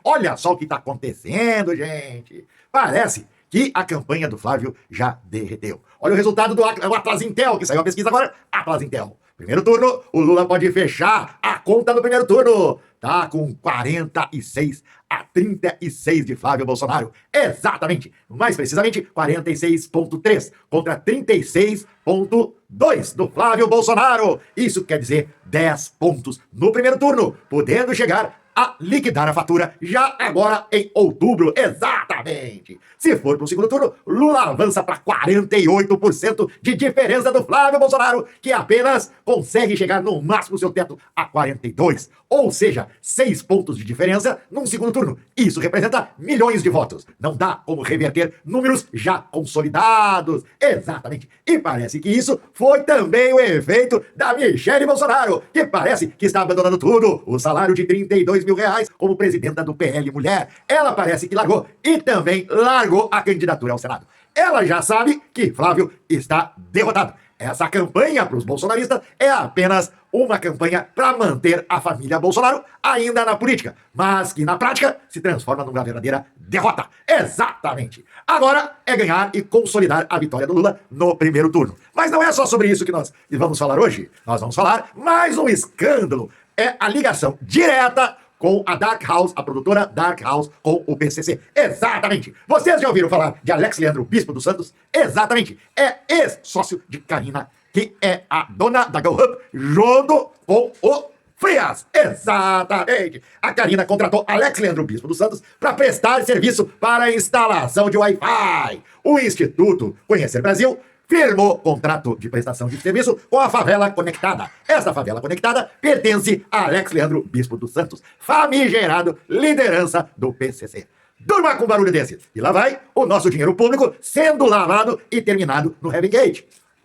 Olha só o que está acontecendo, gente. Parece que a campanha do Flávio já derreteu. Olha o resultado do Atlas Intel, que saiu a pesquisa agora. Atlas Intel. Primeiro turno, o Lula pode fechar a conta do primeiro turno. Tá com 46-36 de Flávio Bolsonaro. Exatamente. Mais precisamente, 46,3 contra 36,2 do Flávio Bolsonaro. Isso quer dizer 10 pontos no primeiro turno, podendo chegar a liquidar a fatura já agora em outubro. Exatamente. Se for para o segundo turno, Lula avança para 48% de diferença do Flávio Bolsonaro, que apenas consegue chegar no máximo seu teto a 42. Ou seja, 6 pontos de diferença num segundo turno. Isso representa milhões de votos. Não dá como reverter números já consolidados. Exatamente. E parece que isso foi também o efeito da Michele Bolsonaro, que parece que está abandonando tudo. O salário de R$32 mil como presidenta do PL Mulher. Ela parece que largou e também largou a candidatura ao Senado. Ela já sabe que Flávio está derrotado. Essa campanha para os bolsonaristas é apenas uma campanha para manter a família Bolsonaro ainda na política, mas que na prática se transforma numa verdadeira derrota. Exatamente. Agora é ganhar e consolidar a vitória do Lula no primeiro turno. Mas não é só sobre isso que nós vamos falar hoje. Nós vamos falar mais um escândalo. É a ligação direta com a Dark House, a produtora Dark House, com o PCC. Exatamente. Vocês já ouviram falar de Alex Leandro Bispo dos Santos? Exatamente. É ex-sócio de Karina, que é a dona da GoHub, junto com o Frias. Exatamente. A Karina contratou Alex Leandro Bispo dos Santos para prestar serviço para a instalação de Wi-Fi. O Instituto Conhecer Brasil firmou contrato de prestação de serviço com a Favela Conectada. Essa Favela Conectada pertence a Alex Leandro Bispo dos Santos, famigerado liderança do PCC. Durma com barulho desse. E lá vai o nosso dinheiro público sendo lavado e terminado no Heaven Gate.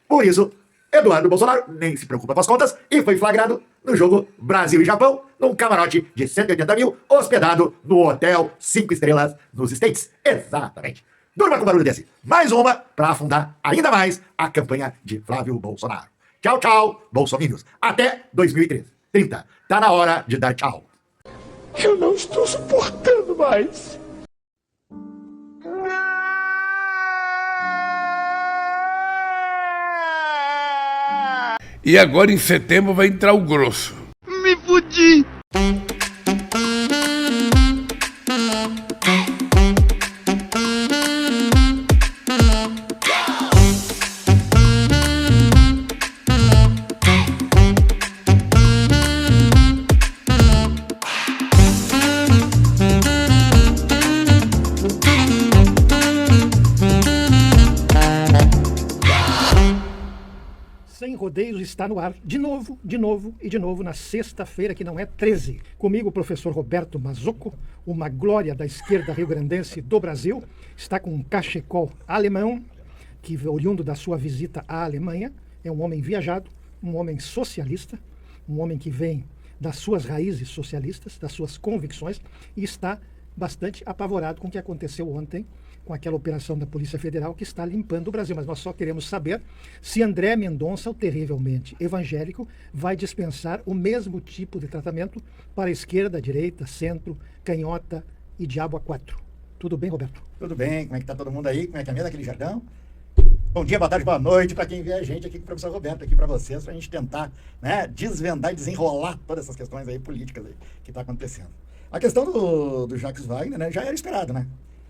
Por isso, Eduardo Bolsonaro nem se preocupa com as contas e foi flagrado no jogo Brasil e Japão, num camarote de 180 mil, hospedado no Hotel 5 Estrelas nos States. Exatamente. Durma com barulho desse. Mais uma para afundar ainda mais a campanha de Flávio Bolsonaro. Tchau, tchau, bolsominions. Até 2030. Tá na hora de dar tchau. Eu não estou suportando mais. E agora em setembro vai entrar o grosso. Me fudi. Sem Rodeios está no ar, de novo e de novo, na sexta-feira, que não é 13. Comigo o professor Roberto Mazzucco, uma glória da esquerda rio-grandense do Brasil, está com um cachecol alemão, que oriundo da sua visita à Alemanha, é um homem viajado, um homem socialista, um homem que vem das suas raízes socialistas, das suas convicções, e está bastante apavorado com o que aconteceu ontem, com aquela operação da Polícia Federal que está limpando o Brasil. Mas nós só queremos saber se André Mendonça, o terrivelmente evangélico, vai dispensar o mesmo tipo de tratamento para a esquerda, direita, centro, canhota e diabo a quatro. Tudo bem, Roberto? Tudo bem, como é que tá todo mundo aí? Como é que é mesmo aquele jardão? Bom dia, boa tarde, boa noite para quem vê a gente aqui com o professor Roberto, aqui para vocês, para a gente tentar, né, desvendar e desenrolar todas essas questões aí políticas aí que está acontecendo. A questão do Jacques Wagner, né, já era esperado, né?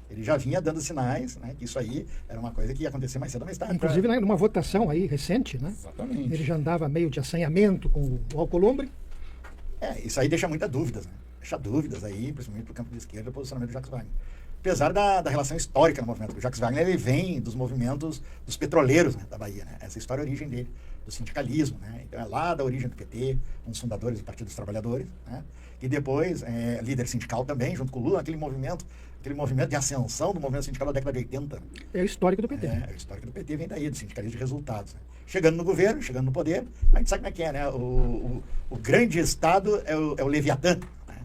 Ele já vinha dando sinais, né, que isso aí era uma coisa que ia acontecer mais cedo ou mais tarde. Inclusive, né, numa votação aí recente, né? Exatamente. Ele já andava meio de assanhamento com o Alcolumbre. Isso aí deixa muitas dúvidas, né? Deixa dúvidas aí, principalmente para o campo de esquerda, o posicionamento do Jacques Wagner. Apesar da relação histórica no movimento. O Jacques Wagner, ele vem dos movimentos dos petroleiros, né, da Bahia, né? Essa história é a origem dele, do sindicalismo, né? Então é lá da origem do PT, um dos fundadores do Partido dos Trabalhadores, né? E depois líder sindical também, junto com o Lula, aquele movimento de ascensão do movimento sindical da década de 80. É o histórico do PT. O histórico do PT vem daí, do sindicalismo de resultados. Né? Chegando no governo, chegando no poder, a gente sabe como é que é, né? O grande Estado é o Leviatã, né?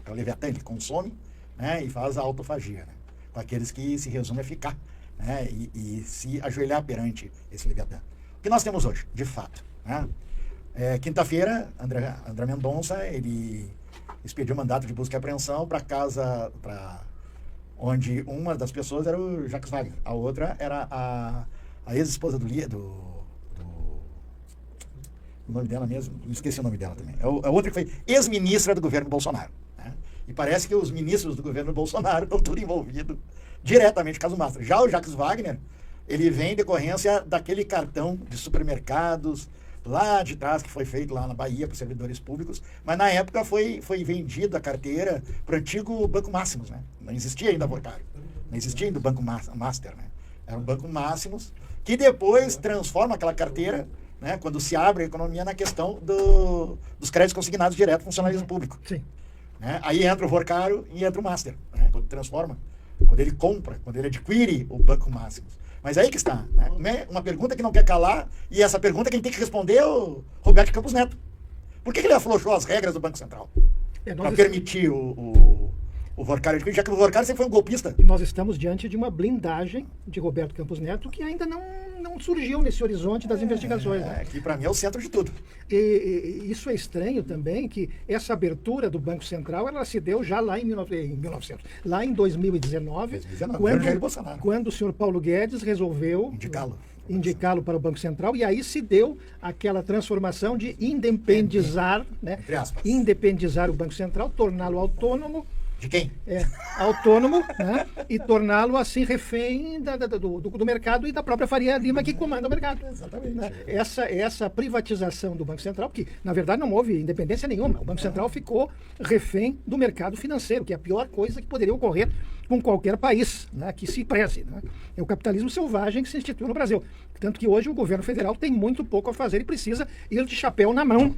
É o Leviatã, ele consome, né, e faz a autofagia, né, com aqueles que se resume a ficar, né, e se ajoelhar perante esse Leviatã. O que nós temos hoje, de fato, né? Quinta-feira, André Mendonça, ele expediu mandato de busca e apreensão para casa, onde uma das pessoas era o Jacques Wagner, a outra era a ex-esposa o nome dela mesmo, esqueci o nome dela também. A outra que foi ex-ministra do governo Bolsonaro. Né? E parece que os ministros do governo Bolsonaro estão tudo envolvidos diretamente no caso Mastro. Já o Jacques Wagner, ele vem em decorrência daquele cartão de supermercados lá de trás, que foi feito lá na Bahia para servidores públicos, mas na época foi vendida a carteira para o antigo Banco Máximos, né? Não existia ainda Vorcário, não existia ainda o Banco Master, né? Era um Banco Máximos, que depois transforma aquela carteira, né, quando se abre a economia, na questão dos créditos consignados direto ao funcionalismo público. Sim. Né? Aí entra o Vorcário e entra o Master, né? Quando transforma, quando ele compra, quando ele adquire o Banco Máximos. Mas aí que está, né? Uma pergunta que não quer calar, e essa pergunta quem tem que responder é o Roberto Campos Neto. Por que ele afrouxou as regras do Banco Central? Para permitir o Vorcário adquirir, já que o Vorcário sempre foi um golpista. Nós estamos diante de uma blindagem de Roberto Campos Neto que ainda não surgiu nesse horizonte das investigações. Né? Que para mim é o centro de tudo. E isso é estranho também, que essa abertura do Banco Central, ela se deu já lá em 2019, quando o senhor Paulo Guedes resolveu indicá-lo para o Banco Central, e aí se deu aquela transformação de independizar, né? Independizar o Banco Central, torná-lo autônomo. De quem? Autônomo, né? E torná-lo assim refém do mercado e da própria Faria Lima, que comanda o mercado. Exatamente. Né? Essa privatização do Banco Central, porque na verdade não houve independência nenhuma. O Banco Central ficou refém do mercado financeiro, que é a pior coisa que poderia ocorrer com qualquer país, né, que se preze. Né? É o capitalismo selvagem que se instituiu no Brasil. Tanto que hoje o governo federal tem muito pouco a fazer e precisa ir de chapéu na mão,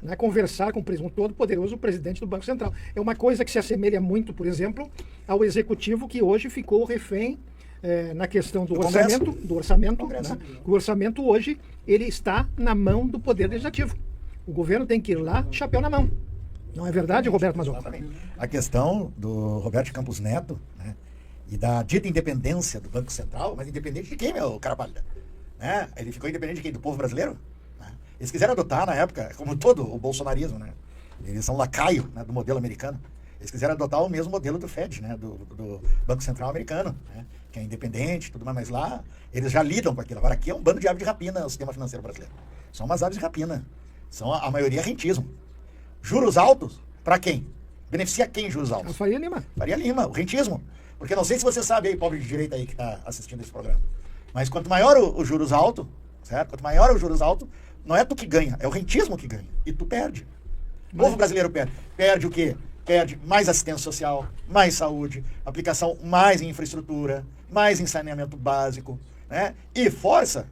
né, conversar com o todo poderoso presidente do Banco Central. É uma coisa que se assemelha muito, por exemplo, ao executivo que hoje ficou refém na questão do orçamento. Né? O orçamento hoje ele está na mão do Poder Legislativo. O governo tem que ir lá, chapéu na mão. Não é verdade, Roberto Mazzucco? Exatamente. A questão do Roberto Campos Neto, né, e da dita independência do Banco Central, mas independente de quem, meu cara pálida? Né? Ele ficou independente de quem? Do povo brasileiro? Eles quiseram adotar, na época, como todo o bolsonarismo, né? Eles são lacaio, né, do modelo americano. Eles quiseram adotar o mesmo modelo do Fed, né, do Banco Central americano, né, que é independente, tudo mais, mas lá eles já lidam com aquilo. Agora aqui é um bando de aves de rapina o sistema financeiro brasileiro. São umas aves de rapina. São a maioria rentismo. Juros altos, para quem? Beneficia quem juros altos? Faria Lima. Faria Lima, o rentismo. Porque não sei se você sabe aí, pobre de direita aí que está assistindo esse programa. Mas quanto maior o juros alto, certo? Quanto maior o juros alto, não é tu que ganha, é o rentismo que ganha. E tu perde. O povo brasileiro perde. Perde o quê? Perde mais assistência social, mais saúde, aplicação mais em infraestrutura, mais em saneamento básico, né? E força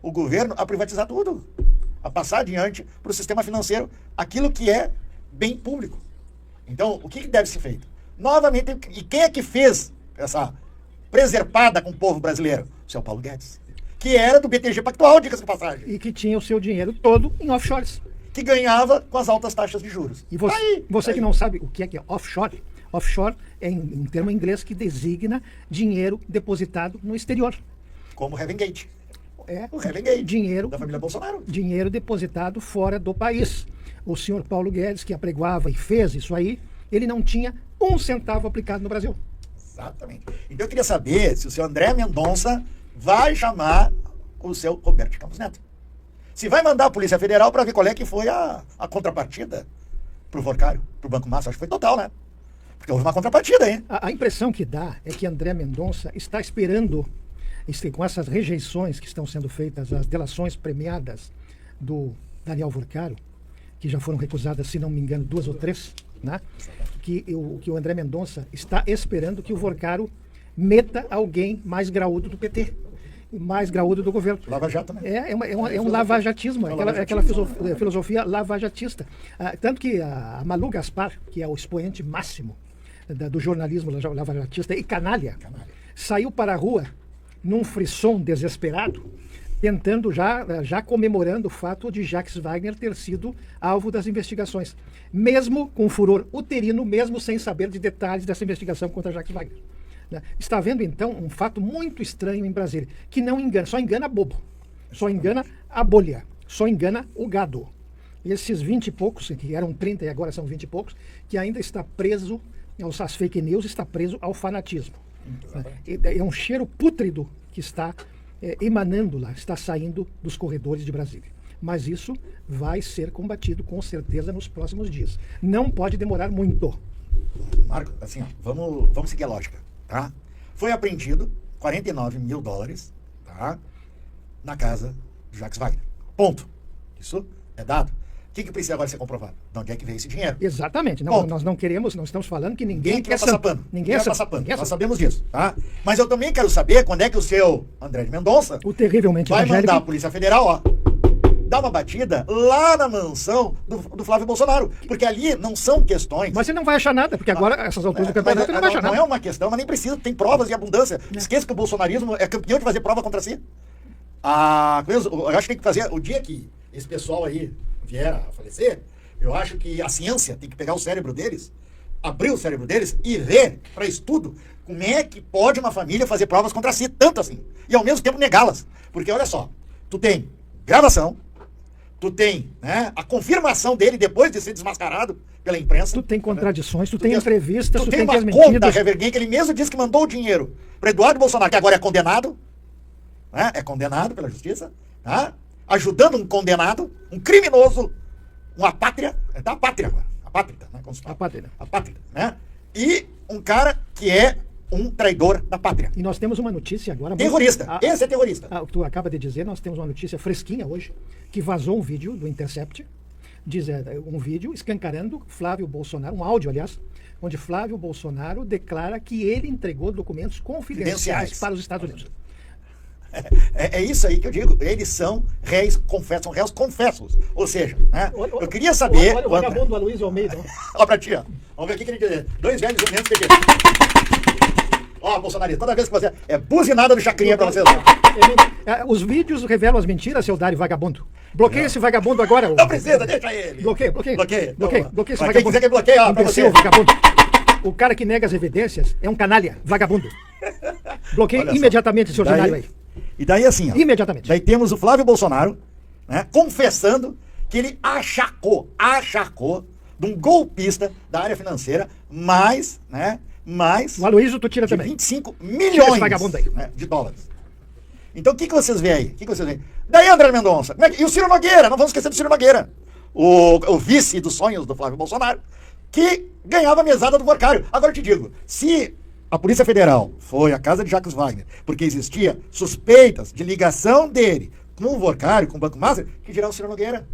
o governo a privatizar tudo. A passar adiante para o sistema financeiro aquilo que é bem público. Então, o que deve ser feito? Novamente, e quem é que fez essa preservada com o povo brasileiro? O seu Paulo Guedes. Que era do BTG Pactual, diga-se de passagem. E que tinha o seu dinheiro todo em offshores. Que ganhava com as altas taxas de juros. E você que não sabe o que é offshore, offshore é um termo em inglês que designa dinheiro depositado no exterior. Como o Heaven Gate. O Heaven Gate, dinheiro da família Bolsonaro. Dinheiro depositado fora do país. O senhor Paulo Guedes, que apregoava e fez isso aí, ele não tinha um centavo aplicado no Brasil. Exatamente. Então eu queria saber se o senhor André Mendonça vai chamar o seu Roberto Campos Neto. Se vai mandar a Polícia Federal para ver qual é que foi a contrapartida pro Vorcário, pro Banco Massa. Acho que foi total, né? Porque houve uma contrapartida aí. A impressão que dá é que André Mendonça está esperando, com essas rejeições que estão sendo feitas, as delações premiadas do Daniel Vorcário, que já foram recusadas, se não me engano, 2 ou 3, né? Que o André Mendonça está esperando que o Vorcário meta alguém mais graúdo do PT, mais graúdo do governo. Lava Jato, né? É um lavajatismo, aquela filosofia lavajatista. Tanto que a Malu Gaspar, que é o expoente máximo do jornalismo lavajatista e canalha, saiu para a rua num frisson desesperado, tentando já comemorando o fato de Jacques Wagner ter sido alvo das investigações, mesmo com furor uterino, mesmo sem saber de detalhes dessa investigação contra Jacques Wagner. Está havendo, então, um fato muito estranho em Brasília, que não engana, só engana bobo, só engana a bolha, só engana o gado. esses 20 e poucos, que eram 30 e agora são 20 e poucos, que ainda está preso às fake news, está preso ao fanatismo. É um cheiro pútrido que está emanando lá, está saindo dos corredores de Brasília. Mas isso vai ser combatido com certeza nos próximos dias. Não pode demorar muito. Marco, assim, ó, vamos seguir a lógica, tá? Foi apreendido 49 mil dólares, tá? Na casa do Jacques Wagner. Ponto. Isso é dado. O que precisa agora ser comprovado? De onde é que veio esse dinheiro? Exatamente. Não, nós não queremos, não estamos falando que ninguém quer passar pano. Ninguém quer passar pano. Nós sabemos disso, tá? Mas eu também quero saber quando é que o seu André de Mendonça o terrivelmente vai evangélico mandar a Polícia Federal, ó, dar uma batida lá na mansão do Flávio Bolsonaro. Porque ali não são questões... Mas você não vai achar nada, porque agora, essas alturas do campeonato, você não vai achar nada. Não é uma questão, mas nem precisa. Tem provas de abundância. Esqueça que o bolsonarismo é campeão de fazer prova contra si. Eu acho que tem que fazer... O dia que esse pessoal aí vier a falecer, eu acho que a ciência tem que pegar o cérebro deles, abrir o cérebro deles e ver para estudo como é que pode uma família fazer provas contra si, tanto assim, e ao mesmo tempo negá-las. Porque olha só, tu tem gravação, tu tem, né, a confirmação dele depois de ser desmascarado pela imprensa. Tu tem contradições, tu tem entrevistas, tu tu tem tem uma conta da Reverguem que ele mesmo disse que mandou o dinheiro para Eduardo Bolsonaro, que agora é condenado, né, é condenado pela justiça, tá? Ajudando um condenado, um criminoso, uma pátria, da pátria agora, a pátria, né? Como se fala? A pátria, né? E um cara que é um traidor da pátria. E nós temos uma notícia agora... Terrorista, esse é terrorista. Tu acaba de dizer, nós temos uma notícia fresquinha hoje, que vazou um vídeo do Intercept, um vídeo escancarando Flávio Bolsonaro, um áudio, aliás, onde Flávio Bolsonaro declara que ele entregou documentos confidenciais para os Estados Unidos. É isso aí que eu digo. Eles são réus confessos. Ou seja, né, eu queria saber... Olha o vagabundo Aloysio Almeida. Olha pra ti, ó. Vamos ver o que ele diz. Dois velhos jumentos que ele diz. Ó, Bolsonaro, toda vez que você... É buzinada do Chacrinha pra vocês. Os vídeos revelam as mentiras, seu Dário vagabundo. Bloqueia esse vagabundo agora. Não precisa, deixa ele. Bloqueia esse vagabundo. Quem quiser que bloqueie, ó, pra você. Vagabundo. O cara que nega as evidências é um canalha, vagabundo. Bloqueia imediatamente esse ordinário aí. E daí assim, ó, imediatamente. Daí temos o Flávio Bolsonaro, né, confessando que ele achacou de um golpista da área financeira mais o Aloysio tu tira de também. 25 milhões vagabundo aí. Né, de dólares. Então o que vocês veem aí? Daí André Mendonça, e o Ciro Nogueira, não vamos esquecer do Ciro Nogueira, o vice dos sonhos do Flávio Bolsonaro, que ganhava a mesada do Vorcário. Agora eu te digo, se a Polícia Federal foi à casa de Jacques Wagner porque existia suspeitas de ligação dele com o Vorcário, com o Banco Master, que dirá o Ciro Nogueira.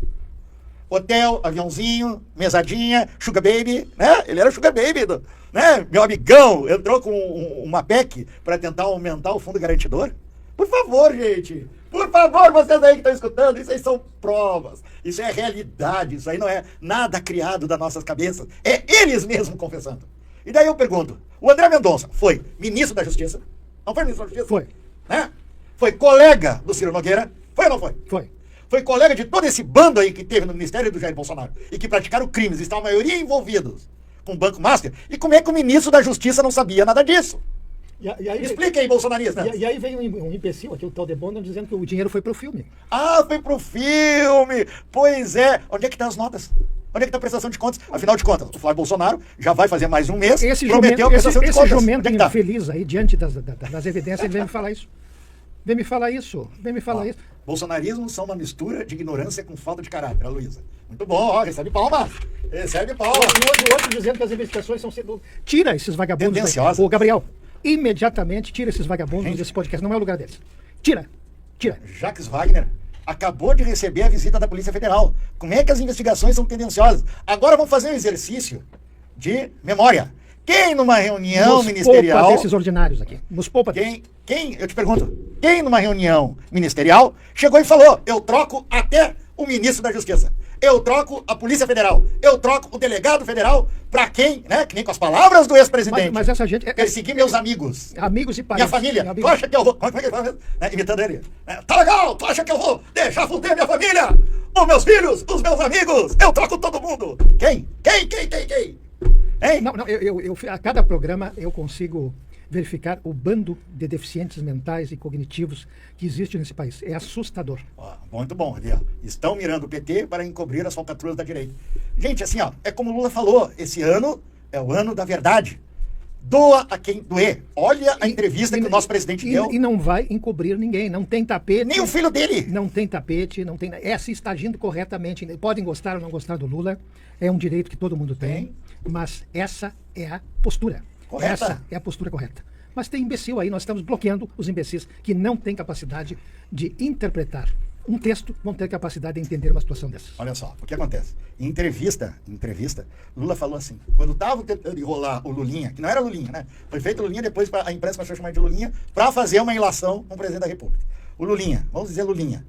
Hotel, aviãozinho, mesadinha, sugar baby, né? Ele era sugar baby, né? Meu amigão entrou com uma PEC para tentar aumentar o fundo garantidor. Por favor, gente. Por favor, vocês aí que estão escutando, isso aí são provas. Isso é realidade, isso aí não é nada criado das nossas cabeças. É eles mesmos confessando. E daí eu pergunto, o André Mendonça foi ministro da Justiça? Não foi ministro da Justiça? Foi. Né? Foi colega do Ciro Nogueira? Foi ou não foi? Foi. Foi colega de todo esse bando aí que teve no Ministério do Jair Bolsonaro e que praticaram crimes, estão a maioria envolvidos com o Banco Master. E como é que o ministro da Justiça não sabia nada disso? E aí, explica aí, bolsonarista. E aí veio um imbecil aqui, o tal de Bonner, dizendo que o dinheiro foi pro filme. Ah, foi pro filme! Pois é. Onde é que estão as notas? Onde é que está a prestação de contas? Afinal de contas, o Flávio Bolsonaro já vai fazer mais um mês, prometeu a prestação de contas. Esse jumento infeliz aí, diante das evidências, ele vem me falar isso. Vem me falar isso. Bolsonarismo são uma mistura de ignorância com falta de caráter, a Luísa. Muito bom, ó, recebe palmas. Recebe palmas. E outro dizendo que as investigações são sendo... Tira esses vagabundos. Tendenciosas. Ô, Gabriel, imediatamente tira esses vagabundos desse podcast. Não é o lugar deles. Tira. Jacques Wagner acabou de receber a visita da Polícia Federal. Como é que as investigações são tendenciosas? Agora vamos fazer um exercício de memória. Quem numa reunião ministerial... Nos poupa desses ordinários aqui. Nos poupa desses. Eu te pergunto, quem numa reunião ministerial chegou e falou, eu troco até o ministro da Justiça, eu troco a Polícia Federal, eu troco o delegado federal pra quem, né, que nem com as palavras do ex-presidente. Mas essa gente... Perseguir meus amigos. Amigos e parentes. Minha família. Tu acha que eu vou... Como é que ele fala? Imitando ele. Tá legal, tu acha que eu vou deixar fuder minha família? Os meus filhos, os meus amigos, eu troco todo mundo. Quem? Hein? Não, a cada programa eu consigo verificar o bando de deficientes mentais e cognitivos que existe nesse país. É assustador. Ó, muito bom, ali, ó. Estão mirando o PT para encobrir as falcatruas da direita. Gente, assim, ó, é como o Lula falou, esse ano é o ano da verdade. Doa a quem doer. Olha a entrevista que o nosso presidente deu. E não vai encobrir ninguém, não tem tapete. Nem o filho dele. Não tem tapete, não tem. Essa está agindo corretamente. Podem gostar ou não gostar do Lula, é um direito que todo mundo tem, mas essa é a postura. Correta. Essa é a postura correta. Mas tem imbecil aí, nós estamos bloqueando os imbecis que não têm capacidade de interpretar um texto, vão ter capacidade de entender uma situação dessas. Olha só, o que acontece? Em entrevista, Lula falou assim, quando estavam tentando enrolar o Lulinha, que não era Lulinha, né? Foi feito Lulinha, depois a imprensa começou a chamar de Lulinha, para fazer uma ilação com o presidente da República. O Lulinha, vamos dizer Lulinha.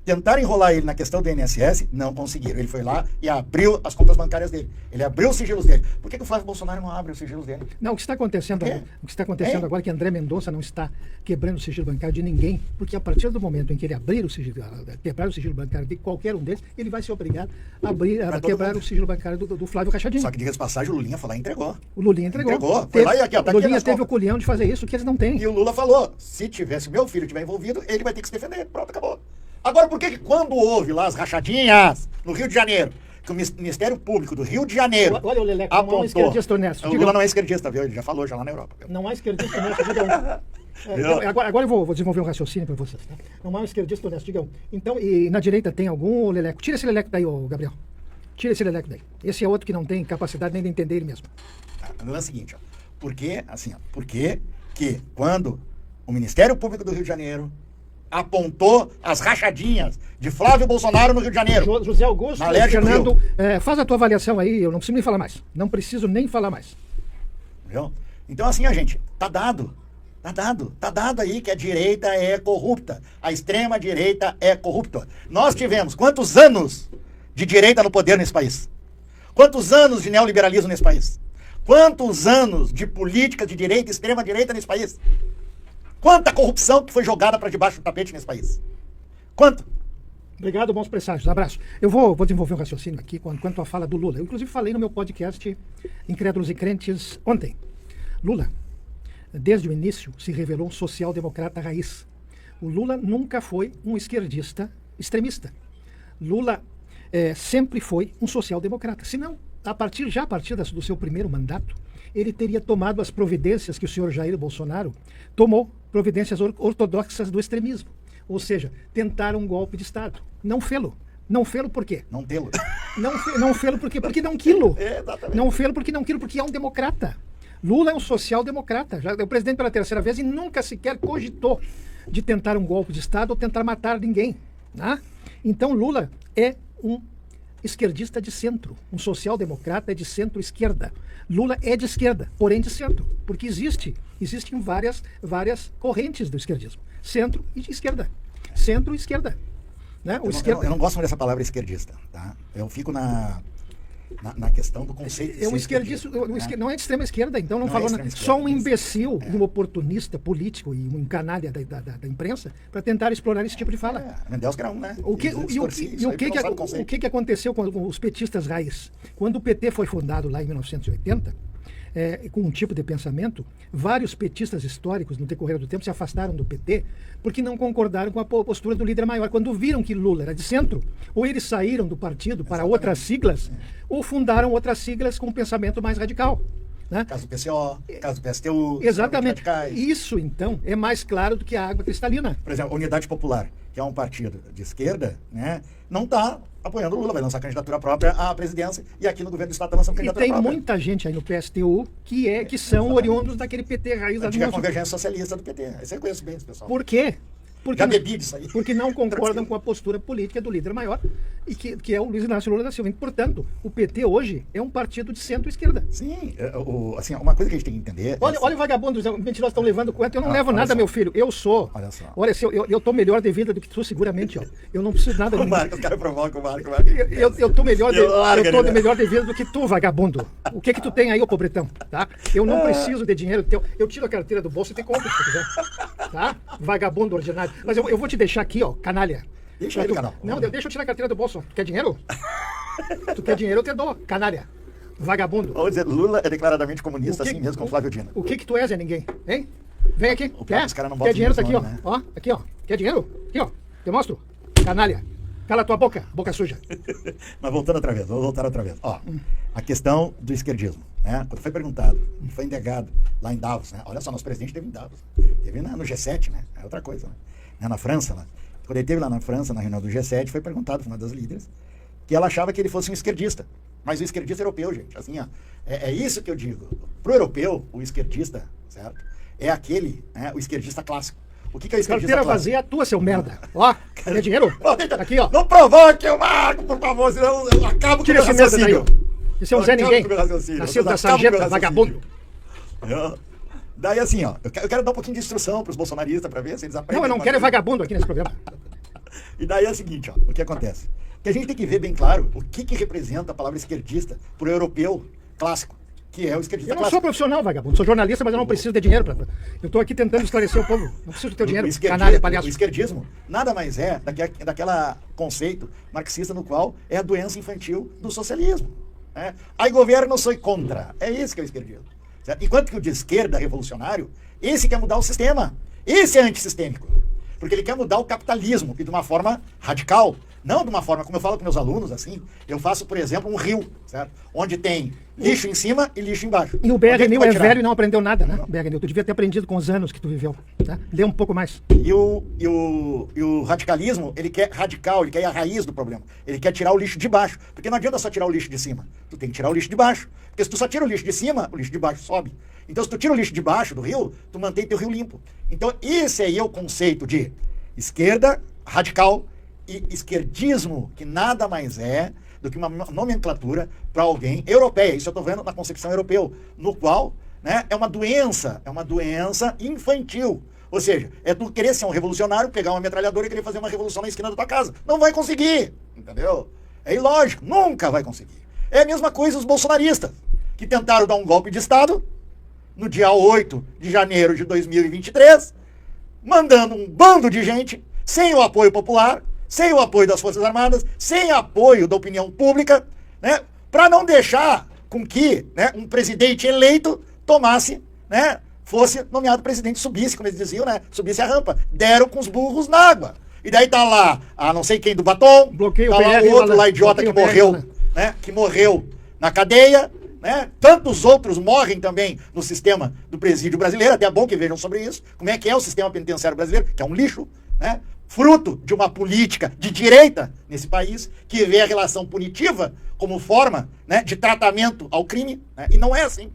Tentaram enrolar ele na questão do INSS, não conseguiram. Ele foi lá e abriu as contas bancárias dele. Ele abriu os sigilos dele. Por que o Flávio Bolsonaro não abre os sigilos dele? Não, o que está acontecendo, agora é que André Mendonça não está quebrando o sigilo bancário de ninguém, porque a partir do momento em que ele abrir o sigilo, quebrar o sigilo bancário de qualquer um deles, ele vai ser obrigado a quebrar o sigilo bancário do Flávio Rachadinho. Só que, diga-se de passagem, o Lulinha foi lá e entregou. O Lulinha entregou. Foi lá e aqui, ó, tá o Lulinha aqui teve o culhão de fazer isso, que eles não têm. E o Lula falou, se tivesse meu filho estiver envolvido, ele vai ter que se defender. Pronto, acabou. Agora, por que quando houve lá as rachadinhas no Rio de Janeiro, que o Ministério Público do Rio de Janeiro olha o Leleco, apontou... não é um esquerdista honesto. O Lula não é esquerdista, viu? Ele já falou já lá na Europa. Viu? Não há esquerdista honesto, diga um. Agora eu vou desenvolver um raciocínio para vocês. Tá? Não há um esquerdista honesto, diga um. Então, e na direita tem algum Leleco? Tira esse Leleco daí, ô Gabriel. Tira esse Leleco daí. Esse é outro que não tem capacidade nem de entender ele mesmo. O lance é o seguinte, ó. Porque que quando o Ministério Público do Rio de Janeiro apontou as rachadinhas de Flávio Bolsonaro no Rio de Janeiro. José Augusto, Fernando, faz a tua avaliação aí, eu não preciso nem falar mais. Não preciso nem falar mais. Viu? Então assim, gente, tá dado aí que a direita é corrupta. A extrema direita é corrupta. Nós tivemos quantos anos de direita no poder nesse país? Quantos anos de neoliberalismo nesse país? Quantos anos de política de direita e extrema direita nesse país? Quanta corrupção que foi jogada para debaixo do tapete nesse país? Quanto? Obrigado, bons presságios. Abraço. Eu vou desenvolver um raciocínio aqui quanto à fala do Lula. Eu, inclusive, falei no meu podcast Incrédulos e Crentes ontem. Lula, desde o início, se revelou um social-democrata raiz. O Lula nunca foi um esquerdista extremista. Lula sempre foi um social-democrata. Senão, a partir do seu primeiro mandato, ele teria tomado as providências que o senhor Jair Bolsonaro tomou, providências ortodoxas do extremismo. Ou seja, tentar um golpe de Estado. Não fê-lo. Não fê-lo por quê? Não tê-lo. Não fê-lo por quê? Porque não quilo. Exatamente. Não fê-lo porque não quilo, porque é um democrata. Lula é um social-democrata. Já é o presidente pela terceira vez e nunca sequer cogitou de tentar um golpe de Estado ou tentar matar ninguém. Né? Então Lula é um esquerdista de centro. Um social-democrata é de centro-esquerda. Lula é de esquerda, porém de centro, porque existem várias correntes do esquerdismo. Centro e esquerda. Centro e esquerda. Né? Eu não gosto muito dessa palavra esquerdista. Tá? Eu fico na questão do conceito. É um esquerdista, não é de extrema esquerda, então não falou nada. Só um imbecil, um oportunista político e um canalha da imprensa para tentar explorar esse tipo de fala. Deus grão, né? O que aconteceu com os petistas raiz? Quando o PT foi fundado lá em 1980, com um tipo de pensamento, vários petistas históricos, no decorrer do tempo, se afastaram do PT porque não concordaram com a postura do líder maior. Quando viram que Lula era de centro, ou eles saíram do partido para outras siglas, ou fundaram outras siglas com um pensamento mais radical. Né? Caso do PCO, caso do PSTU. Exatamente. Isso, então, é mais claro do que a água cristalina. Por exemplo, a Unidade Popular, que é um partido de esquerda, né, não está apoiando o Lula, vai lançar candidatura própria à presidência, e aqui no governo do Estado está lançando candidatura própria. E tem muita gente aí no PSTU que são oriundos daquele PT raiz. A antiga Convergência Socialista do PT. Esse eu conheço bem esse pessoal. Por quê? Já bebi disso aí. Porque não concordam com a postura política do líder maior, e que é o Luiz Inácio Lula da Silva. E, portanto, o PT hoje é um partido de centro-esquerda. Sim, assim, uma coisa que a gente tem que entender... Olha o vagabundo, os mentirosos estão levando quanto. Eu não levo nada, meu filho. Eu sou. Olha só. Olha, eu tô melhor de vida do que tu, seguramente. Ó. Eu não preciso nada... O cara provoca o Marco. Eu tô melhor de vida do que tu, vagabundo. O que tu tem aí, ô pobretão? Tá? Eu não preciso de dinheiro teu. Eu tiro a carteira do bolso e te compro, se tu quiser. Tá? Vagabundo ordinário. Mas eu vou te deixar aqui, ó, canalha. Deixa ele, canal. Não, deixa eu tirar a carteira do bolso. Tu quer dinheiro? Tu quer dinheiro, eu te dou, canalha. Vagabundo. Vamos dizer, Lula é declaradamente comunista, O que- assim mesmo como Flávio Dino. O que tu és, é ninguém, hein? Vem aqui. Os caras não botam Quer dinheiro? Tá no aqui, ó. nome, né? Ó, aqui, ó. Quer dinheiro? Aqui, ó. Te mostro. Canalha. Cala tua boca suja. Mas voltando outra vez, vamos voltar outra vez. Ó, a questão do esquerdismo, né? Quando foi perguntado, foi indagado lá em Davos, né? Olha só, nosso presidente teve em Davos. Teve no G7, né? É outra coisa, né? Na França, lá. Quando ele esteve lá na França, na reunião do G7, foi perguntado por uma das líderes que ela achava que ele fosse um esquerdista. Mas o esquerdista europeu, gente, assim, ó, é isso que eu digo. Pro europeu, o esquerdista, certo? É aquele, né, o esquerdista clássico. O que é o esquerdista Carteira clássico? vazia é tua, seu merda. Ó, quer dinheiro? Aqui, ó. Não provoque o Marco, por favor, senão eu acabo com o Tira meu esse merda daí, raciocínio. ó. Esse é um Zé Acaba Ninguém. com o meu raciocínio. Nascido da Acaba com o meu sarjeta, raciocínio. vagabundo. Daí assim, ó, eu quero dar um pouquinho de instrução pros bolsonaristas pra ver se eles aprendem. Não, eu não uma quero é coisa. vagabundo aqui nesse programa. E daí é o seguinte, ó, o que acontece? Que a gente tem que ver bem claro o que representa a palavra esquerdista pro europeu clássico, que é o esquerdista Eu não sou clássico. profissional, vagabundo. Sou jornalista, mas eu não preciso de dinheiro. Eu tô aqui tentando esclarecer o povo. Não preciso do teu dinheiro. Canalha, O palhaço. esquerdismo nada mais é daquela conceito marxista no qual é a doença infantil do socialismo. Né? Aí governo sou contra. É isso que é o esquerdismo. Certo? Enquanto que o de esquerda revolucionário, esse quer mudar o sistema. Esse é antissistêmico. Porque ele quer mudar o capitalismo e de uma forma radical. Não de uma forma, como eu falo com meus alunos, assim, eu faço, por exemplo, um rio, certo? Onde tem lixo em cima e lixo embaixo. E o Onde é que BRNil tu vai é tirar? velho e não aprendeu nada, né? BRNil, tu devia ter aprendido com os anos que tu viveu. Né? Lê um pouco mais. E o radicalismo, ele quer radical, ele quer ir à raiz do problema. Ele quer tirar o lixo de baixo. Porque não adianta só tirar o lixo de cima. Tu tem que tirar o lixo de baixo. Porque se tu só tira o lixo de cima, o lixo de baixo sobe. Então se tu tira o lixo de baixo do rio, tu mantém teu rio limpo. Então esse aí é o conceito de esquerda radical e esquerdismo, que nada mais é do que uma nomenclatura para alguém europeia. Isso eu estou vendo na concepção europeu, no qual, né, é uma doença infantil. Ou seja, é tu querer ser um revolucionário, pegar uma metralhadora e querer fazer uma revolução na esquina da tua casa. Não vai conseguir, entendeu? É ilógico, nunca vai conseguir. É a mesma coisa os bolsonaristas, que tentaram dar um golpe de Estado no dia 8 de janeiro de 2023, mandando um bando de gente, sem o apoio popular, sem o apoio das Forças Armadas, sem apoio da opinião pública, né, para não deixar com que, né, um presidente eleito tomasse, né, fosse nomeado presidente, subisse, como eles diziam, né, subisse a rampa. Deram com os burros na água. E daí tá lá, a não sei quem do batom, Bloqueio tá o lá PR o outro lá, lá idiota que bloqueio o PR morreu, né, que morreu na cadeia, né? Tantos outros morrem também no sistema do presídio brasileiro, até é bom que vejam sobre isso, como é que é o sistema penitenciário brasileiro, que é um lixo, né? Fruto de uma política de direita nesse país, que vê a relação punitiva como forma, né, de tratamento ao crime, né? E não é assim.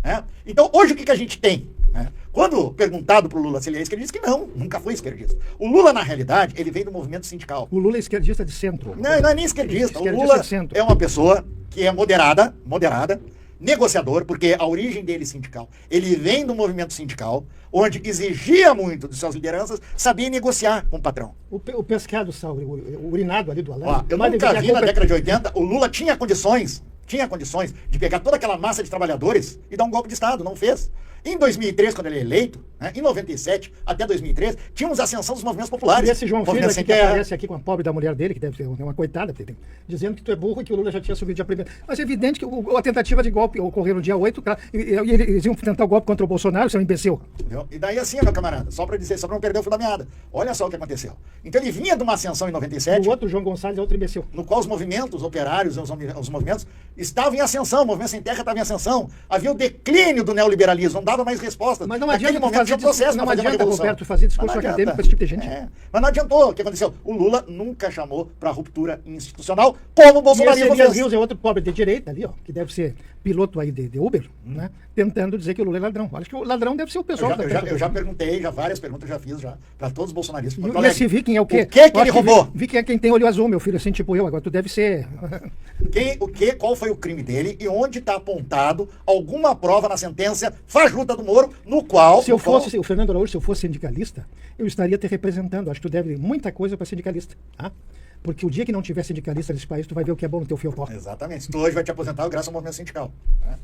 Né? Então, hoje o que a gente tem? Né? Quando perguntado para o Lula se ele é esquerdista, que não, nunca foi esquerdista. O Lula, na realidade, ele vem do movimento sindical. O Lula é esquerdista de centro. Não é nem esquerdista. O Esquerdista Lula de centro. é uma pessoa que é moderada, negociador, porque a origem dele é sindical. Ele vem do movimento sindical, onde exigia muito de suas lideranças, sabia negociar com o patrão. O pescado, o urinado ali do Alain. Ó, eu nunca vi na década de 80, o Lula tinha condições de pegar toda aquela massa de trabalhadores e dar um golpe de Estado, não fez. Em 2003, quando ele é eleito, né, em 97 até 2003, tínhamos a ascensão dos movimentos populares. E esse João Filho Movimento aqui Sem que Terra. aparece aqui com a pobre da mulher dele, que deve ser uma coitada, dizendo que tu é burro e que o Lula já tinha subido dia primeiro. Mas é evidente que a tentativa de golpe ocorreu no dia 8, e eles iam tentar o golpe contra o Bolsonaro, seu imbecil. Entendeu? E daí assim, meu camarada, só para dizer, só para não perder o fio da meada. Olha só o que aconteceu. Então ele vinha de uma ascensão em 97, O outro, João Gonçalves, é outro imbecil. no qual os movimentos operários, os movimentos, estavam em ascensão, o movimento Sem Terra estava em ascensão. Havia o declínio do neoliberalismo, não dava mais respostas. Mas não Naquele adianta momento tinha processo não para fazer uma adianta, revolução. Roberto, fazer discurso Mas não acadêmico adianta. com esse tipo de gente. É. Mas não adiantou. O que aconteceu? O Lula nunca chamou para ruptura institucional, como o E bolsonarismo esse Elias fez. Rios é outro pobre de direita ali, ó, que deve ser piloto aí de Uber, né? Tentando dizer que o Lula é ladrão. Acho que o ladrão deve ser o pessoal Eu já perguntei, várias perguntas já fiz para todos os bolsonaristas. E esse Viking é o quê? O que Eu ele acho roubou? Viking é quem tem olho azul, meu filho, assim tipo eu. Agora tu deve ser... Qual foi o crime dele e onde está apontado alguma prova na sentença fajuta do Moro, no qual... Se eu fosse, o Fernando Araújo, se eu fosse sindicalista, eu estaria te representando. Acho que tu deve muita coisa para sindicalista. Tá? Porque o dia que não tiver sindicalista nesse país, tu vai ver o que é bom no teu fiopó. Exatamente. Tu hoje vai te aposentar graças ao movimento sindical. Né?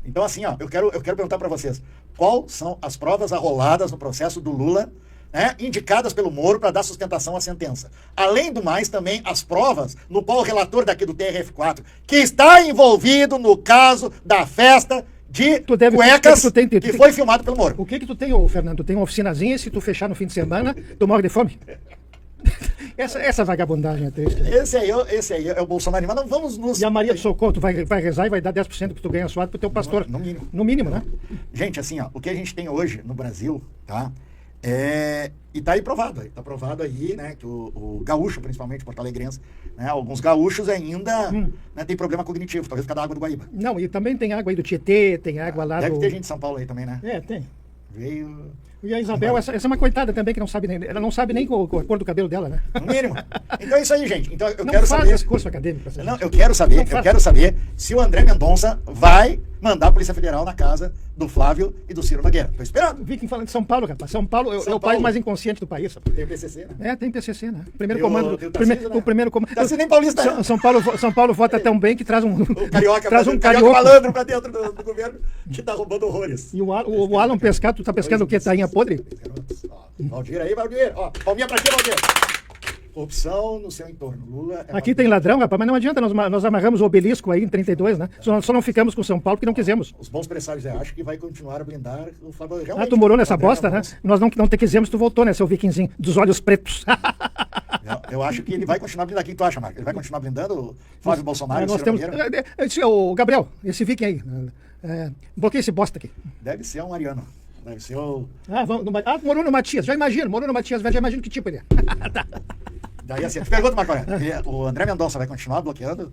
Então, assim, ó, eu quero perguntar para vocês, quais são as provas arroladas no processo do Lula né, indicadas pelo Moro para dar sustentação à sentença. Além do mais, também as provas no qual o relator daqui do TRF4, que está envolvido no caso da festa de cuecas que foi filmado pelo Moro. O que tu tem, ô, Fernando? Tu tem uma oficinazinha e se tu fechar no fim de semana, tu morre de fome? Essa vagabundagem é triste. Esse aí é o Bolsonaro, mas não vamos nos... E a Maria do Socorro, tu vai rezar e vai dar 10% que tu ganha suado pro teu pastor. No mínimo. No mínimo, né? Gente, assim, ó, o que a gente tem hoje no Brasil, tá? E tá aí provado, aí, né, que o gaúcho, principalmente porto-alegrense, né, alguns gaúchos ainda né, tem problema cognitivo, talvez por causa da água do Guaíba. Não, e também tem água aí do Tietê, tem água lá Deve do... ter gente de São Paulo aí também, né? Tem. Veio... E a Isabel, essa é uma coitada também que não sabe nem... Ela não sabe nem a cor do cabelo dela, né? No mínimo. Então é isso aí, gente. Então eu não quero faz saber... esse curso acadêmico. Não, eu quero saber se o André Mendonça vai mandar a Polícia Federal na casa do Flávio e do Ciro Nogueira. Tô esperando. Vi quem falando de São Paulo, rapaz. São Paulo é o país mais inconsciente do país. Rapaz. Tem o PCC, né? Tem PCC, né? Primeiro comando. O primeiro comando. Tarcísio nem paulista, né? São Paulo vota tão bem que traz um... O carioca, traz um carioca malandro pra dentro do governo que tá roubando horrores. E o Alan Pescado, tu tá pescando o quê? Tainha podre? Valdir aí, Valdir. Ó, palminha pra ti, Valdir. Corrupção no seu entorno. Lula Aqui tem ladrão, rapaz, mas não adianta, nós amarramos o obelisco aí em 32, né? Só não ficamos com São Paulo porque não quisemos. Os bons pressários, eu acho que vai continuar a blindar o Flávio. Tu morou nessa bosta, né? Nós não te quisemos, tu voltou, né, seu vikingzinho, dos olhos pretos. Eu acho que ele vai continuar blindando. O que tu acha, Marco? Ele vai continuar blindando o Flávio Bolsonaro? Nós temos... O Gabriel, esse viking aí, bloqueia esse bosta aqui. Deve ser um ariano. Deve ser o... morou no Matias, já imagino que tipo ele é. Daí assim, pergunta, Marco, o André Mendonça vai continuar bloqueando,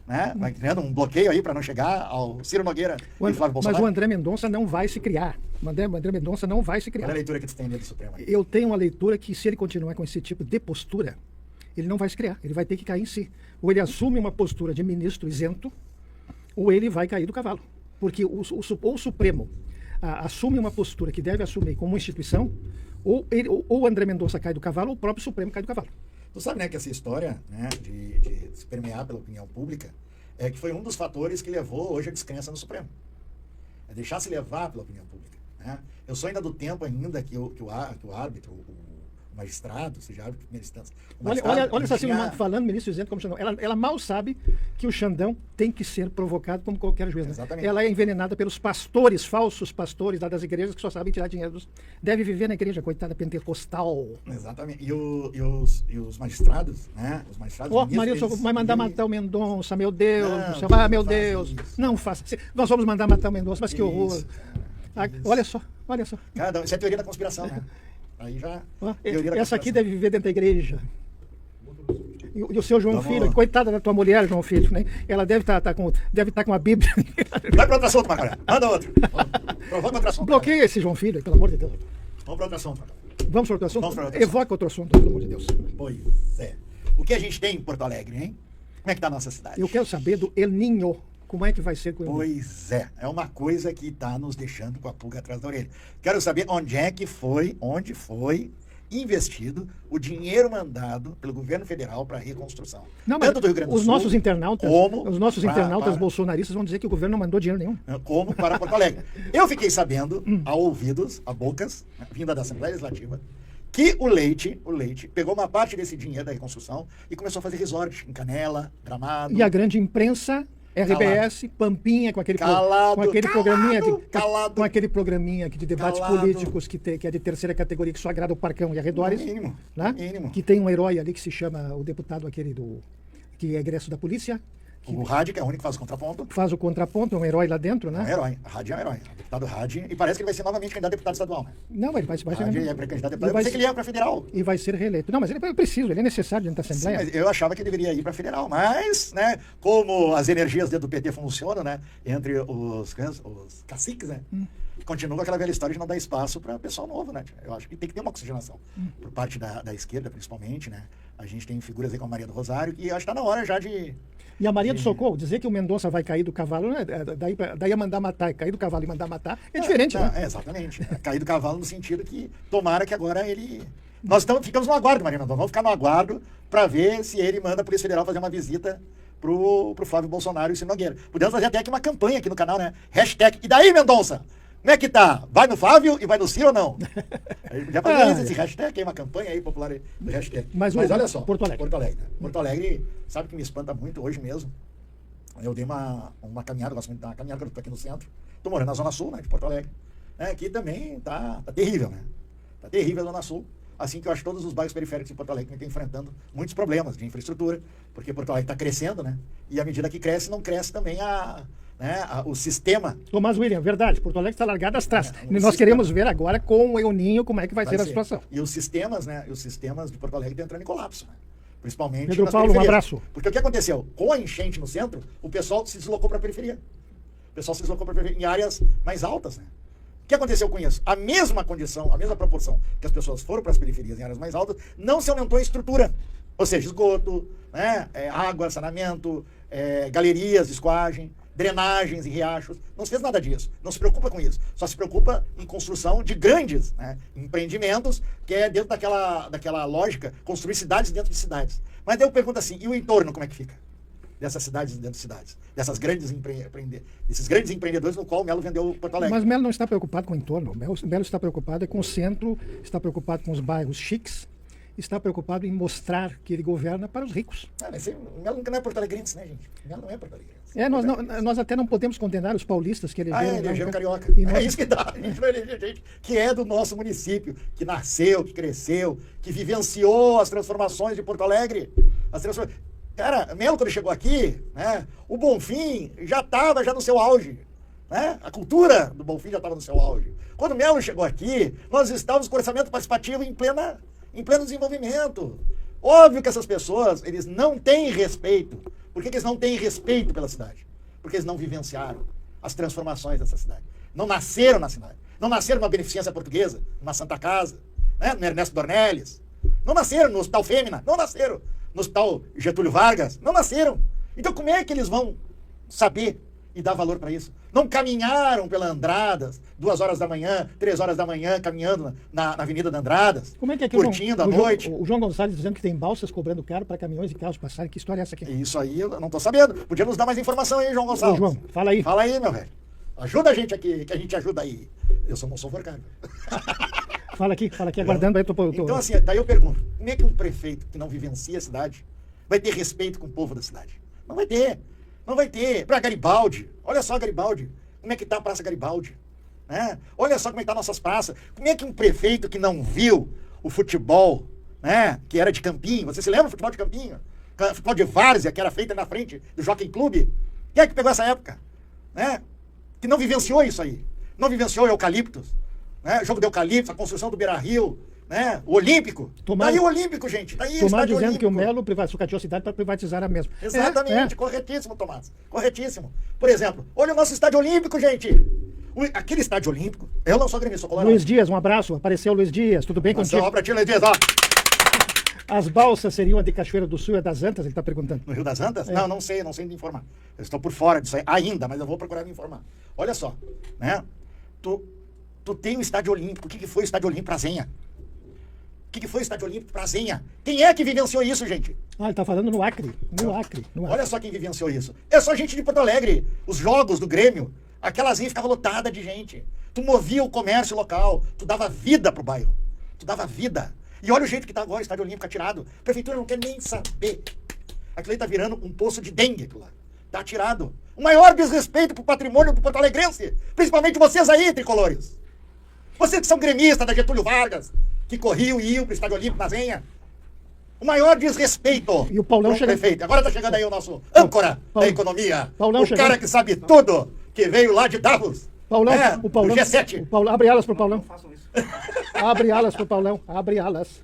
né? Vai criando um bloqueio aí para não chegar ao Ciro Nogueira e Flávio Bolsonaro? Mas o André Mendonça não vai se criar. O André Mendonça não vai se criar. Qual é a leitura que tu tem dele do Supremo aí? Eu tenho uma leitura que, se ele continuar com esse tipo de postura, ele não vai se criar. Ele vai ter que cair em si. Ou ele assume uma postura de ministro isento, ou ele vai cair do cavalo. Porque o Supremo assume uma postura que deve assumir como instituição, ou o André Mendonça cai do cavalo, ou o próprio Supremo cai do cavalo. Tu sabe, né, que essa história, né, de se permear pela opinião pública que foi um dos fatores que levou hoje a descrença no Supremo. É deixar se levar pela opinião pública, né? Eu sou ainda do tempo ainda que o árbitro, o magistrado, seja árbitro de primeira instância... Olha essa tinha... falando ministro isento como Xandão. Ela mal sabe que o Xandão tem que ser provocado como qualquer juiz. Né? Exatamente. Ela é envenenada pelos pastores, falsos pastores lá das igrejas que só sabem tirar dinheiro. Deve viver na igreja, coitada pentecostal. Exatamente. E os magistrados, né? Os magistrados... Maria, vai mandar matar o Mendonça, meu Deus. Meu Deus. Não faça. Nós vamos mandar matar o Mendonça, mas que horror. Olha só. Isso é teoria da conspiração, né? Aí já... Essa aqui deve viver dentro da igreja. E o seu João Filho, coitada da tua mulher, João Filho, né? Ela deve estar com a Bíblia. Vai para outro assunto, Marco. Manda outro. Vamos para outro assunto. Bloqueia esse João Filho, pelo amor de Deus. Vamos para outro assunto. Vamos para outro assunto? Evoca outro assunto, pelo amor de Deus. Pois é. O que a gente tem em Porto Alegre, hein? Como é que está a nossa cidade? Eu quero saber do El Niño. Como é que vai ser com ele? Pois é, é uma coisa que está nos deixando com a pulga atrás da orelha. Quero saber onde foi investido o dinheiro mandado pelo governo federal para a reconstrução. Não, mas tanto do Rio Grande do Sul, nossos internautas bolsonaristas vão dizer que o governo não mandou dinheiro nenhum. Como para Porto Alegre. Eu fiquei sabendo, a ouvidos, a bocas, vinda da Assembleia Legislativa, que o Leite pegou uma parte desse dinheiro da reconstrução e começou a fazer resort em Canela, Gramado. E a grande imprensa... RBS, Pampinha, com aquele programinha aqui de debates políticos que é de terceira categoria, que só agrada o Parcão e arredores. Mínimo. Que tem um herói ali que se chama o deputado aquele que é egresso da polícia. O Hadi, que é o único que faz o contraponto. Faz o contraponto, é um herói lá dentro, né? É um herói. A Hadi é um herói. O deputado Hadi. E parece que ele vai ser novamente candidato a deputado estadual, né? Não, ele vai ser... Hadi é pré-candidato a deputado. Eu pensei que ele ia para federal. E vai ser reeleito. Não, mas ele é preciso, ele é necessário dentro da Assembleia. Sim, mas eu achava que ele deveria ir para federal. Mas, né, como as energias dentro do PT funcionam, né, entre os caciques, né, continua aquela velha história de não dar espaço para pessoal novo, né? Eu acho que tem que ter uma oxigenação. Por parte da esquerda, principalmente, né? A gente tem figuras aí como a Maria do Rosário, que acho que está na hora já de... E a Maria do Socorro, dizer que o Mendonça vai cair do cavalo, né? daí a mandar matar, cair do cavalo e mandar matar, é diferente, né? Exatamente. Cair do cavalo no sentido que tomara que agora ele... Nós ficamos no aguardo, Maria Mendonça. Vamos ficar no aguardo para ver se ele manda a Polícia Federal fazer uma visita pro Flávio Bolsonaro e o Ciro Nogueira. Podemos fazer até aqui uma campanha aqui no canal, né? Hashtag, e daí, Mendonça? Como é que tá? Vai no Fávio e vai no Ciro ou não? Já fazer esse hashtag aí, uma campanha aí popular aí, do hashtag. Mas olha só, Porto Alegre. Porto Alegre, sabe que me espanta muito hoje mesmo? Eu dei uma caminhada, gosto muito de dar uma caminhada, quando eu tô aqui no centro. Tô morando na Zona Sul, né, de Porto Alegre. Aqui também tá terrível, né? Tá terrível a Zona Sul. Assim que eu acho que todos os bairros periféricos de Porto Alegre estão enfrentando muitos problemas de infraestrutura, porque Porto Alegre está crescendo, né? E à medida que cresce, não cresce também o sistema. Tomás William, verdade, Porto Alegre está largado às traças. E nós queremos ver agora com o El Ninho como é que vai ser a situação. E os sistemas, né? Os sistemas de Porto Alegre estão entrando em colapso, né? Principalmente Pedro nas Paulo, um periferias. abraço. Porque o que aconteceu? Com a enchente no centro, o pessoal se deslocou para a periferia. O pessoal se deslocou para a periferia em áreas mais altas, né? O que aconteceu com isso? A mesma condição, a mesma proporção que as pessoas foram para as periferias em áreas mais altas, não se aumentou a estrutura. Ou seja, esgoto, né? Água, saneamento, galerias de escoagem, drenagens em riachos. Não se fez nada disso. Não se preocupa com isso. Só se preocupa em construção de grandes, né, empreendimentos, que é dentro daquela lógica, construir cidades dentro de cidades. Mas daí eu pergunto assim, e o entorno como é que fica? Dessas cidades dentro de cidades. Desses grandes empreendedores no qual o Melo vendeu Porto Alegre. Mas o Melo não está preocupado com o entorno. O Melo está preocupado com o centro, está preocupado com os bairros chiques, está preocupado em mostrar que ele governa para os ricos. Mas o Melo não é porto-alegrense, né, gente? O Melo não é porto-alegrense. Nós até não podemos condenar os paulistas que elegeram. Elegeram carioca. É isso que dá. A gente não elege gente que é do nosso município, que nasceu, que cresceu, que vivenciou as transformações de Porto Alegre. Cara, Melo, quando chegou aqui, né, o Bonfim já estava no seu auge. Né? A cultura do Bonfim já estava no seu auge. Quando Melo chegou aqui, nós estávamos com orçamento participativo em pleno desenvolvimento. Óbvio que essas pessoas, eles não têm respeito. Por que eles não têm respeito pela cidade? Porque eles não vivenciaram as transformações dessa cidade. Não nasceram na cidade. Não nasceram numa beneficência portuguesa, numa Santa Casa, né? No Ernesto Dornelles. Não nasceram no Hospital Fêmea. Não nasceram no Hospital Getúlio Vargas. Não nasceram. Então como é que eles vão saber e dar valor para isso? Não caminharam pela Andradas, 2 horas da manhã, 3 horas da manhã, caminhando na Avenida da Andradas, como é que curtindo a noite. O João Gonçalves dizendo que tem balsas cobrando caro para caminhões e carros passarem. Que história é essa aqui? Isso aí eu não estou sabendo. Podia nos dar mais informação aí, João Gonçalves. Ô, João, fala aí. Fala aí, meu velho. Ajuda a gente aqui, que a gente ajuda aí. Eu não sou forcado. Fala aqui, aguardando aí. Então, assim, daí eu pergunto, como é que um prefeito que não vivencia a cidade vai ter respeito com o povo da cidade? Não vai ter. Não vai ter. Para Garibaldi, olha só Garibaldi. Como é que está a Praça Garibaldi? Né? Olha só como é que tá nossas praças. Como é que um prefeito que não viu o futebol, né, que era de campinho, você se lembra do futebol de campinho? Futebol de várzea, que era feita na frente do Jockey Club? Quem é que pegou essa época? Né? Que não vivenciou isso aí. Não vivenciou o Eucaliptus, né? O jogo do Eucaliptus, a construção do Beira-Rio, né? O Olímpico. Daí o Olímpico, gente. Daí Tomás dizendo Olímpico. Que o Melo sucateou a cidade para privatizar a mesma. Exatamente, corretíssimo, Tomás. Corretíssimo. Por exemplo, olha o nosso estádio olímpico, gente. Aquele estádio olímpico, eu não sou gremista, sou colorado. Luiz Dias, um abraço. Apareceu o Luiz Dias, tudo bem contigo? Ó, pra ti, Luiz Dias, ó. As balsas seriam a de Cachoeira do Sul e a das Antas, ele está perguntando. No Rio das Antas? Não sei me informar. Eu estou por fora disso aí ainda, mas eu vou procurar me informar. Olha só, né? Tu tem o estádio olímpico. O que foi o estádio olímpico Prazenha? O que foi o estádio olímpico Prazenha? Quem é que vivenciou isso, gente? Ele está falando no Acre. No Acre. Olha só quem vivenciou isso. É só gente de Porto Alegre. Os jogos do Grêmio, aquelas ficava lotada de gente. Tu movia o comércio local. Tu dava vida pro bairro. Tu dava vida. E olha o jeito que tá agora o estádio olímpico atirado. A prefeitura não quer nem saber. Aquilo aí tá virando um poço de dengue, aquilo lá. Tá atirado. O maior desrespeito pro patrimônio do porto-alegrense. Principalmente vocês aí, tricolores. Vocês que são gremistas da Getúlio Vargas, que corriam e iam pro estádio olímpico na Zenha. O maior desrespeito. E o Paulão chegando. Prefeito. Agora tá chegando aí o nosso âncora da economia. Paulão o chegando. cara que sabe tudo, que veio lá de Davos. Paulão, o Paulão. O G7. O Paulão, abre alas pro Paulão. Abre alas pro Paulão. Abre alas.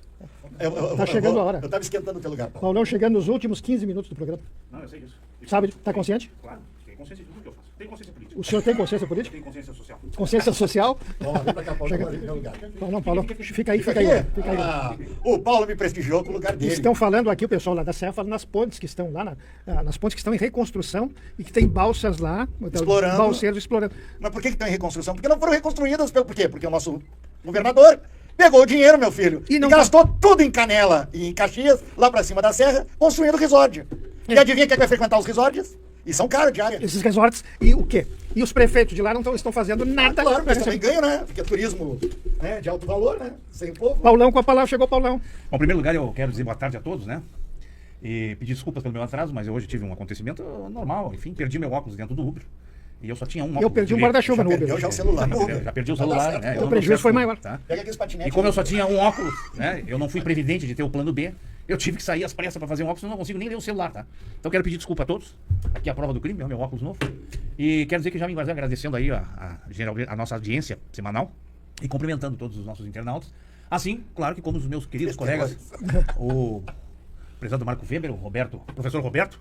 Tá chegando a hora. Eu tava esquentando o teu lugar, Paulo. Paulão chegando nos últimos 15 minutos do programa. Não, eu sei disso. Sabe, tá consciente? Claro, tenho consciência de tudo que eu faço. Tenho consciência política. O senhor tem consciência política? Tenho consciência social. Consciência social? Vamos lá, vem pra cá, Paulo. Chega. Meu lugar. Paulão, fica aí. O Paulo me prestigiou com o lugar dele. Estão falando aqui, o pessoal lá da Serra, falando nas pontes que estão lá, nas pontes que estão em reconstrução e que tem balsas lá, explorando. Balseiros explorando. Mas por que estão em reconstrução? Porque não foram reconstruídas. Por quê? Porque o nosso governador pegou o dinheiro, meu filho, e gastou tudo em Canela e em Caxias, lá pra cima da serra, construindo resort. E adivinha quem vai frequentar os resorts? E são caros diária. Esses resorts, e o quê? E os prefeitos de lá não estão fazendo nada. Claro, pra mas também receber. ganham, né? Porque é turismo, né, de alto valor, né? Sem povo. Paulão com a palavra, chegou o Paulão. Bom, em primeiro lugar, eu quero dizer boa tarde a todos, né? E pedir desculpas pelo meu atraso, mas eu hoje tive um acontecimento normal. Enfim, perdi meu óculos dentro do Uber. E eu só tinha um óculos. Eu perdi um direito. guarda-chuva no Uber. Perdeu já o celular. no Uber. Já perdi o Vai dar celular, certo. né? Pô, Eu O não prejuízo foi sei maior. tá? Pega aqueles patinetes. E como eu só tinha um óculos, né? Eu não fui previdente de ter o plano B. Eu tive que sair às pressas para fazer um óculos, eu não consigo nem ler o celular, tá? Então quero pedir desculpa a todos. Aqui é a prova do crime, é o meu óculos novo. E quero dizer que já me agradecendo aí a nossa audiência semanal e cumprimentando todos os nossos internautas. Assim, claro que como os meus queridos colegas, o prezado Marco Weber, o professor Roberto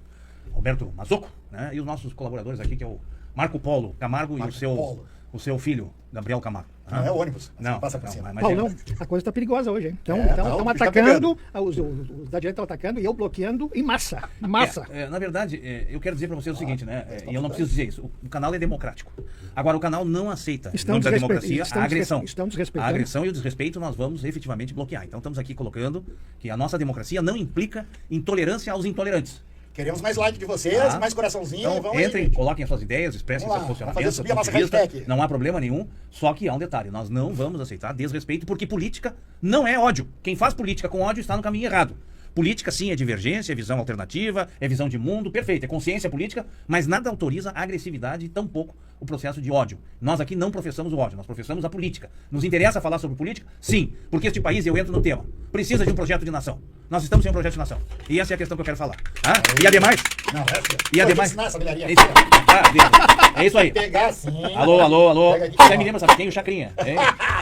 Mazocco, né? E os nossos colaboradores aqui, que é o Marco Polo Camargo Marco e Polo. o seu filho, Gabriel Camargo. Não é ônibus. Não, Passa por cima. mas Paulão, a coisa está perigosa hoje, hein? Então, É, estão não, tá atacando, os da direita estão atacando e eu bloqueando em massa. Massa. Na verdade, eu quero dizer para vocês o seguinte, né? E eu não preciso dizer isso. O canal é democrático. Agora, o canal não aceita, em Estão nome da desrespe- democracia, estão a agressão. estão A desrespeitando. agressão e o desrespeito nós vamos efetivamente bloquear. Então, estamos aqui colocando que a nossa democracia não implica intolerância aos intolerantes. Queremos mais like de vocês, Tá? mais coraçãozinho. Então, vamos aí, entrem, gente. coloquem as suas ideias, expressem Vamos seus lá, vamos posicionamentos, fazer subir a pontos nossa de vista. hashtag. Não há problema nenhum, só que há um detalhe, nós não vamos aceitar desrespeito, porque política não é ódio. Quem faz política com ódio está no caminho errado. Política, sim, é divergência, é visão alternativa, é visão de mundo, perfeito, é consciência política, mas nada autoriza a agressividade e tampouco o processo de ódio. Nós aqui não professamos o ódio, nós professamos a política. Nos interessa falar sobre política? Sim, porque este país, eu entro no tema, precisa de um projeto de nação. Nós estamos sem um projeto de nação. E essa é a questão que eu quero falar. Ah? E ademais... Não, essa. E ademais... Ensinar essa milharia. É isso aí. Pegar assim. Alô. Pega aqui. Você me lembra, sabe quem? O Chacrinha. Hein?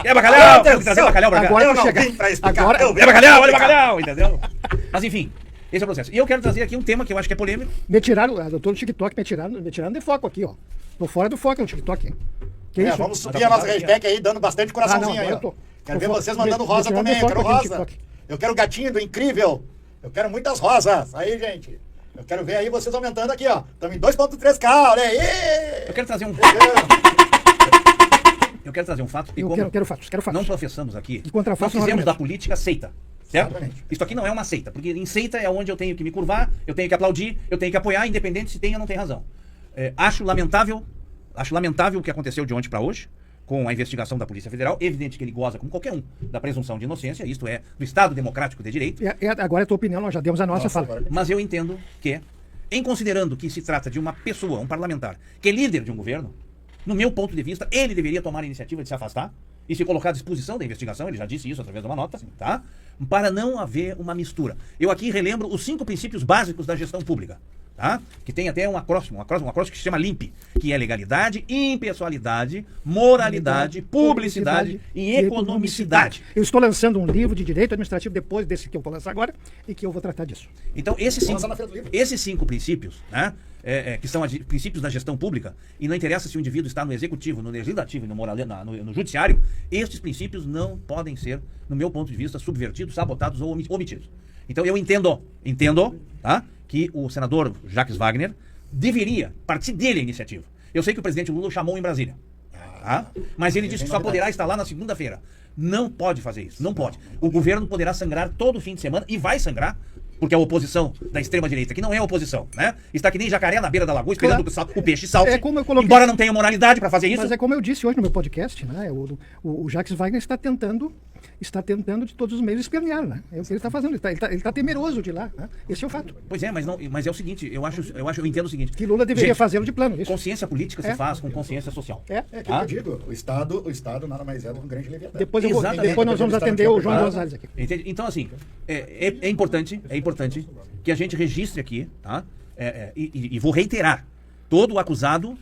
É bacalhau! Tem que trazer bacalhau pra cá. Agora Eu que não chega- vim pra explicar. agora- eu vim É bacalhau, olha pra explicar. bacalhau! Entendeu? Mas enfim, esse é o processo. E eu quero trazer aqui um tema que eu acho que é polêmico. Me tiraram, eu tô no TikTok, me tiraram de foco aqui, ó. Tô fora do foco no TikTok, hein? Que isso? Vamos subir a nossa hashtag aí, dando bastante coraçãozinho Ah, não, aí, eu tô- ó. Quero tô ver fo- vocês mandando me rosa tirando também, eu foto quero aqui no rosa. TikTok. Eu quero gatinho do incrível. Eu quero muitas rosas. Aí, gente. Eu quero ver aí vocês aumentando aqui, ó. Estamos em 2.3K, olha aí. Eu quero trazer um... Eu quero trazer um fato. Eu quero fatos. Não professamos aqui. E contra nós fatos não fizemos argumentos. da política seita. Certo? Exatamente. Isso aqui não é uma seita, porque em seita é onde eu tenho que me curvar, eu tenho que aplaudir, eu tenho que apoiar, independente se tem ou não tem razão. Acho lamentável o que aconteceu de ontem para hoje, com a investigação da Polícia Federal. Evidente que ele goza, como qualquer um, da presunção de inocência, isto é, do Estado Democrático de Direito. Agora é a tua opinião, nós já demos a nossa fala. agora- Mas eu entendo que, em considerando que se trata de uma pessoa, um parlamentar, que é líder de um governo, no meu ponto de vista, ele deveria tomar a iniciativa de se afastar e se colocar à disposição da investigação, ele já disse isso através de uma nota, tá? Para não haver uma mistura. Eu aqui relembro os 5 princípios básicos da gestão pública, tá? Que tem até um acróstico que se chama LIMP, que é legalidade, impessoalidade, moralidade, publicidade e economicidade. Eu estou lançando um livro de direito administrativo depois desse que eu vou lançar agora e que eu vou tratar disso. Então, esses Vamos lá na frente do livro. cinco princípios, né, que são princípios da gestão pública, e não interessa se o indivíduo está no executivo, no legislativo e no judiciário, estes princípios não podem ser, no meu ponto de vista, subvertidos, sabotados ou omitidos. Então, eu entendo, tá, que o senador Jacques Wagner deveria partir dele a iniciativa. Eu sei que o presidente Lula o chamou em Brasília. Tá? Mas ele disse que só poderá estar lá na segunda-feira. Não pode fazer isso, não pode. O governo poderá sangrar todo fim de semana e vai sangrar, porque a oposição da extrema-direita, que não é oposição, né? Está que nem jacaré na beira da lagoa esperando o peixe salte. É como eu coloquei- Embora não tenha moralidade para fazer isso. Mas é como eu disse hoje no meu podcast, né? O Jacques Wagner está tentando de todos os meios espernear, né? É o que ele está fazendo, ele está temeroso de lá, né? Esse é o fato. Pois é, mas é o seguinte, eu entendo o seguinte. Que Lula deveria Gente, fazê-lo de plano, isso. Consciência política se É. faz com consciência social. É. É aquilo que eu digo. O Estado nada mais é do que um grande leviatã. Depois Exatamente. depois nós vamos atender o João Gonzalez aqui. Entende? Então, assim, é importante que a gente registre aqui, tá? E vou reiterar, todo acusado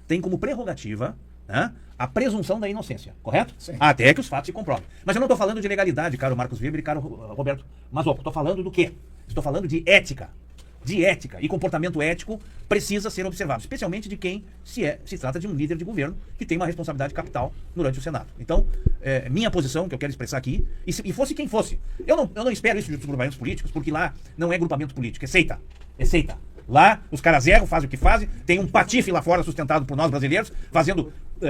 tem como prerrogativa, né, a presunção da inocência, correto? Sim. Até que os fatos se comprovem. Mas eu não estou falando de legalidade, caro Marcos Weber e caro Roberto Mazocco. Estou falando do quê? Estou falando de ética. E comportamento ético precisa ser observado, especialmente de quem se trata de um líder de governo que tem uma responsabilidade capital durante o Senado. Então, minha posição, que eu quero expressar aqui, e fosse quem fosse, eu não espero isso de grupamentos políticos, porque lá não é grupamento político, é seita. Lá, os caras erram, fazem o que fazem, tem um patife lá fora sustentado por nós brasileiros,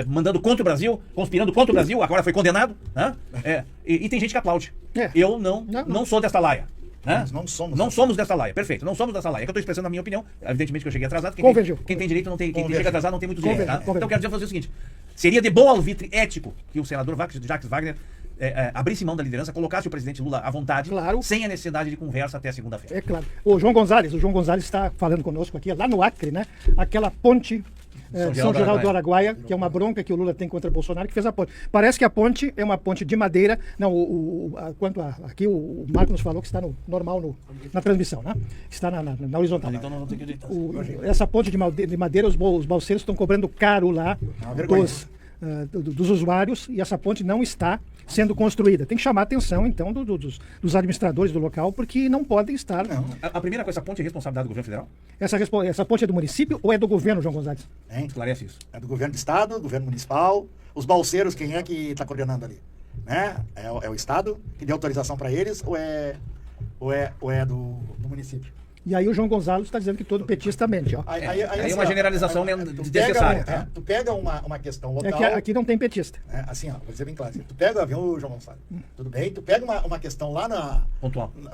mandando contra o Brasil, conspirando contra o Brasil, agora foi condenado, né? E tem gente que aplaude. É. Eu não sou desta laia. Né? Nós não somos. Não somos dessa laia, perfeito. Não somos dessa laia. É que eu estou expressando a minha opinião. Evidentemente que eu cheguei atrasado. Convergiu. Quem tem direito não tem. Quem Convergiu. chega atrasado não tem muito direito. Tá? Convergiu. Então eu quero dizer o seguinte: seria de bom alvitre ético que o senador Jacques Wagner abrisse mão da liderança, colocasse o presidente Lula à vontade, Claro. sem a necessidade de conversa até segunda-feira. É claro. O João Gonzalez está falando conosco aqui, lá no Acre, né? Aquela ponte São Geraldo do Araguaia, que é uma bronca que o Lula tem contra Bolsonaro, que fez a ponte. Parece que a ponte é uma ponte de madeira. Não, aqui o Marco nos falou que está na transmissão, né? Está na horizontal. Então nós vamos ter que ajeitar. Essa ponte de madeira, os balseiros estão cobrando caro lá dos usuários, e essa ponte não está sendo construída. Tem que chamar a atenção, então, dos administradores do local, porque não podem estar. Não. A primeira coisa, essa ponte é responsabilidade do governo federal? Essa ponte é do município ou é do governo, João Gonzalez? Hein? Esclarece isso. É do governo do estado, governo municipal. Os balseiros, quem é que está coordenando ali? Né? É o estado que deu autorização para eles ou é do município? E aí o João Gonzalez está dizendo que todo petista mente, ó. Aí é assim, uma ó, generalização tu desnecessária. pega, tu pega uma questão local. É que aqui não tem petista. Assim, ó, vou dizer bem claro. Tu pega, viu, João Gonçalves? Tudo bem? Tu pega uma questão lá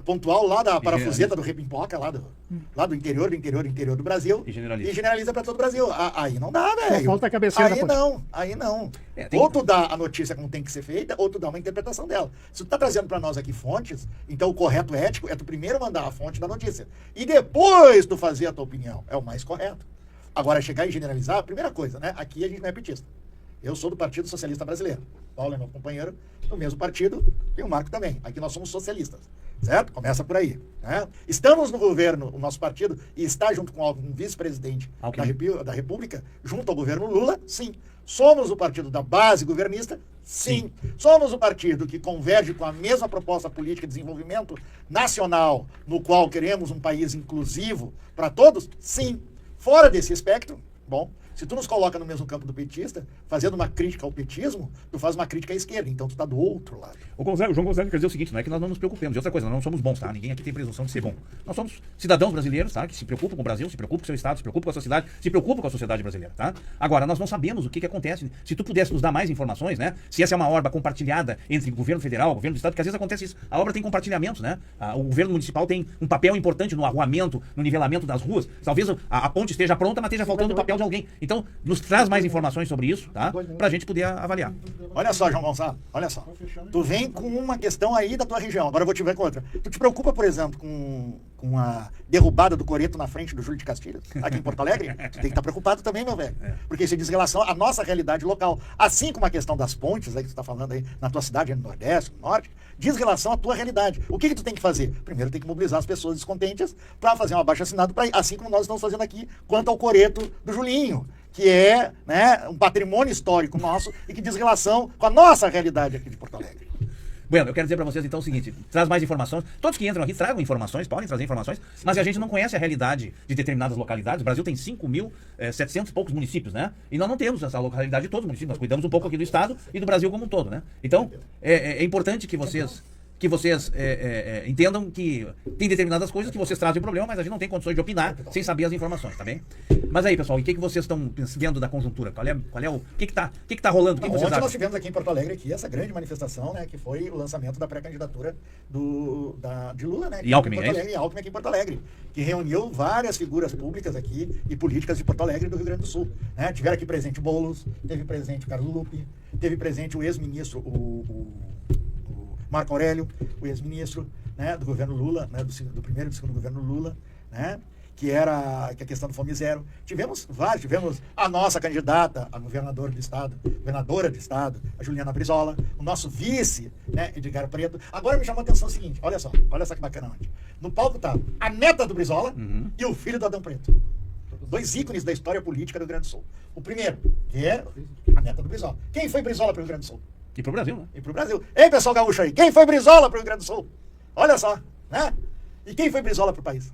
pontual lá da parafuseta do Repimpoca, lá do interior do Brasil. E generaliza. E generaliza para todo o Brasil. Aí não dá, velho. falta a cabecinha da ponte. Aí não. Tem- Ou tu dá a notícia como tem que ser feita, ou tu dá uma interpretação dela. Se tu tá trazendo para nós aqui fontes, então o correto ético é tu primeiro mandar a fonte da notícia. E depois tu fazer a tua opinião. É o mais correto. Agora, chegar e generalizar, a primeira coisa, né? Aqui a gente não é petista. Eu sou do Partido Socialista Brasileiro. Paulo é meu companheiro do mesmo partido e o Marco também. Aqui nós somos socialistas, certo? Começa por aí. Né? Estamos no governo, o nosso partido, e está junto com algum vice-presidente da República, junto ao governo Lula, sim. Somos o partido da base governista? Sim. Somos o partido que converge com a mesma proposta política de desenvolvimento nacional, no qual queremos um país inclusivo para todos? Sim. Fora desse espectro, bom, se tu nos coloca no mesmo campo do petista, fazendo uma crítica ao petismo, tu faz uma crítica à esquerda, então tu tá do outro lado. O João Gonzalez quer dizer o seguinte, não é que nós não nos preocupemos. E outra coisa, nós não somos bons, tá? Ninguém aqui tem presunção de ser bom. Nós somos cidadãos brasileiros, tá? Que se preocupam com o Brasil, se preocupam com o seu estado, se preocupam com a sua cidade, se preocupam com a sociedade brasileira, tá? Agora, nós não sabemos o que acontece. Se tu pudesse nos dar mais informações, né? Se essa é uma obra compartilhada entre o governo federal, o governo do estado, porque às vezes acontece isso. A obra tem compartilhamentos, né? O governo municipal tem um papel importante no arruamento, no nivelamento das ruas. Talvez a ponte esteja pronta, mas esteja faltando o papel de alguém. Então, nos traz mais informações sobre isso, tá? Pra gente poder avaliar. Olha só, João Gonçalo, olha só. Tu vem com uma questão aí da tua região, agora eu vou te ver com outra. Tu te preocupa, por exemplo, com a derrubada do coreto na frente do Júlio de Castilhos, aqui em Porto Alegre? Tu tem que estar preocupado também, meu velho. Porque isso diz relação à nossa realidade local. Assim como a questão das pontes aí que tu está falando aí na tua cidade, no Nordeste, no Norte, diz relação à tua realidade. O que tu tem que fazer? Primeiro tem que mobilizar as pessoas descontentes para fazer um abaixo-assinado, assim como nós estamos fazendo aqui quanto ao coreto do Julinho, que é, né, um patrimônio histórico nosso e que diz relação com a nossa realidade aqui de Porto Alegre. Bueno, eu quero dizer para vocês então o seguinte, traz mais informações. Todos que entram aqui tragam informações, podem trazer informações, mas a gente não conhece a realidade de determinadas localidades. O Brasil tem 5.700 e poucos municípios, né? E nós não temos essa localidade de todos os municípios, nós cuidamos um pouco aqui do estado e do Brasil como um todo, né? Então, é importante que vocês entendam que tem determinadas coisas que vocês trazem o problema, mas a gente não tem condições de opinar sem saber as informações, tá bem? Mas aí, pessoal, e o que vocês estão vendo da conjuntura? Qual é o que tá rolando? O que vocês Ontem acham? nós tivemos aqui em Porto Alegre essa grande manifestação, né, que foi o lançamento da pré-candidatura de Lula, né? E Alckmin, e Alckmin aqui em Porto Alegre, que reuniu várias figuras públicas aqui e políticas de Porto Alegre e do Rio Grande do Sul. Né? Tiveram aqui presente o Boulos, teve presente o Carlos Lupe, teve presente o ex-ministro, o Marco Aurélio, o ex-ministro, né, do governo Lula, né, do primeiro e do segundo governo Lula, né, que era a questão do Fome Zero. Tivemos a nossa candidata, a governadora do estado, a Juliana Brizola, o nosso vice, né, Edgar Preto. Agora me chamou a atenção o seguinte, olha só que bacana onde. No palco tá a neta do Brizola e o filho do Adão Preto. Dois ícones da história política do Rio Grande do Sul. O primeiro, que é a neta do Brizola. Quem foi Brizola para o Rio Grande do Sul? E pro Brasil, né? E pro Brasil. Ei, pessoal gaúcho aí, quem foi Brizola pro Rio Grande do Sul? Olha só, né? E quem foi Brizola pro país?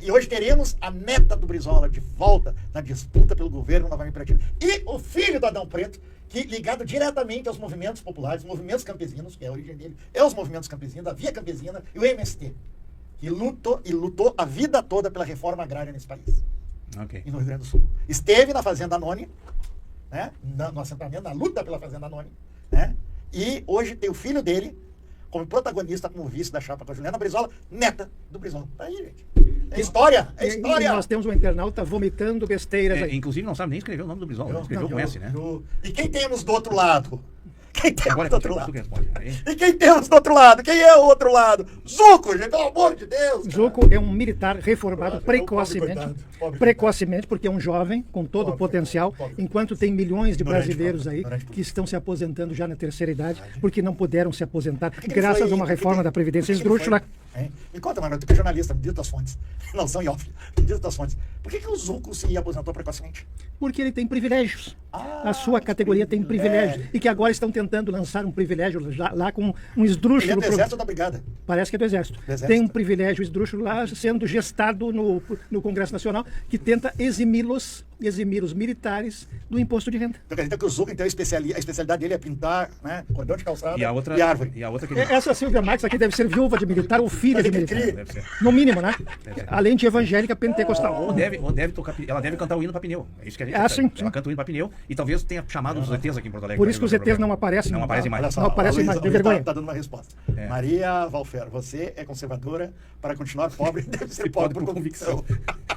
E hoje teremos a neta do Brizola de volta na disputa pelo governo novamente Pratina. E o filho do Adão Preto, que ligado diretamente aos movimentos populares, movimentos campesinos, que é a origem dele, é os movimentos campesinos, a Via Campesina e o MST, que lutou a vida toda pela reforma agrária nesse país. Ok. E no Rio Grande do Sul. Esteve na Fazenda Anônima, né, no assentamento, na luta pela Fazenda Anônima, né, e hoje tem o filho dele como protagonista, como vice da chapa com a Juliana Brizola, neta do Brizola. Tá aí, gente. É história, é história. E nós temos um internauta vomitando besteiras aí. Inclusive não sabe nem escrever o nome do Brizola. Né? Escreveu com S, né? E quem temos do outro lado? Quem temos Agora do outro tu lado? que responde. Aí. E quem temos do outro lado? Quem é o outro lado? Zuco, gente, pelo amor de Deus. cara. Zuco é um militar reformado precocemente, coitado, pobre precocemente, porque é um jovem com todo o potencial, enquanto tem milhões de Ignorante, brasileiros aí ignorante. que estão se aposentando já na terceira idade, porque não puderam se aposentar que ele graças foi- a uma por que reforma que- da Previdência por que que ele esdrúxula. foi, hein? Me conta, mano, tu que é jornalista, me diz das fontes. Não são em off, me diz das fontes. Por que o Zuco se aposentou precocemente? Porque ele tem privilégios. A sua categoria tem privilégios. E que agora estão tentando lançar um privilégio lá com um Ele é esdrúxulo. do exército ou da brigada? Parece que é do Exército. Do Exército. Tem um privilégio esdrúxulo lá sendo gestado no Congresso Nacional que tenta eximir os militares do imposto de renda. Tu acredita que o Zuco, então, a especialidade dele é pintar, né, cordão de calçada E a outra. e árvore. E a outra que ele... Essa Silvia Marques aqui deve ser viúva de militar ou filha de Deve ser. militar. Deve ser. No mínimo, né? ser. Além de evangélica pentecostal. Ou deve tocar, ela deve cantar o hino pra pneu. É isso que a gente Ah, sabe. sim. Ela canta o hino pra pneu e talvez tenha chamado os ETs aqui em Porto Alegre. Por pra isso que os resolver o ETs não problema. aparecem. Não aparecem mais. Olha só, Não aparece a Luísa- mais, a tem Luísa vergonha. Tá dando uma resposta. É. Maria Valfer, você é conservadora para continuar pobre, deve ser pobre por convicção.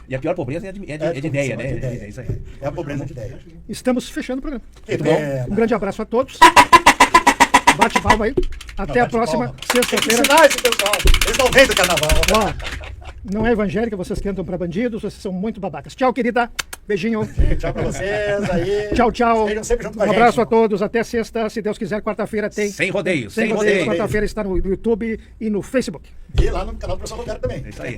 E a pior pobreza é de ideia, né? É isso aí. É a pobreza de ideia. Estamos fechando o programa. Que bela. Um grande abraço a todos. Bate palma aí. Até a Bate próxima palma. Tem que sexta-feira. ensinar esse pessoal. Eles estão vendo o carnaval. Ó, não é evangélica, vocês cantam pra bandidos, vocês são muito babacas. Tchau, querida. Beijinho. Tchau pra vocês aí. Tchau, tchau. Estejam sempre junto com a Um gente. abraço a todos. Até sexta, se Deus quiser. Quarta-feira tem. Sem rodeio, Sem sem rodeio. rodeio. Quarta-feira está no YouTube e no Facebook. E lá no canal do professor Roberto também. É isso aí.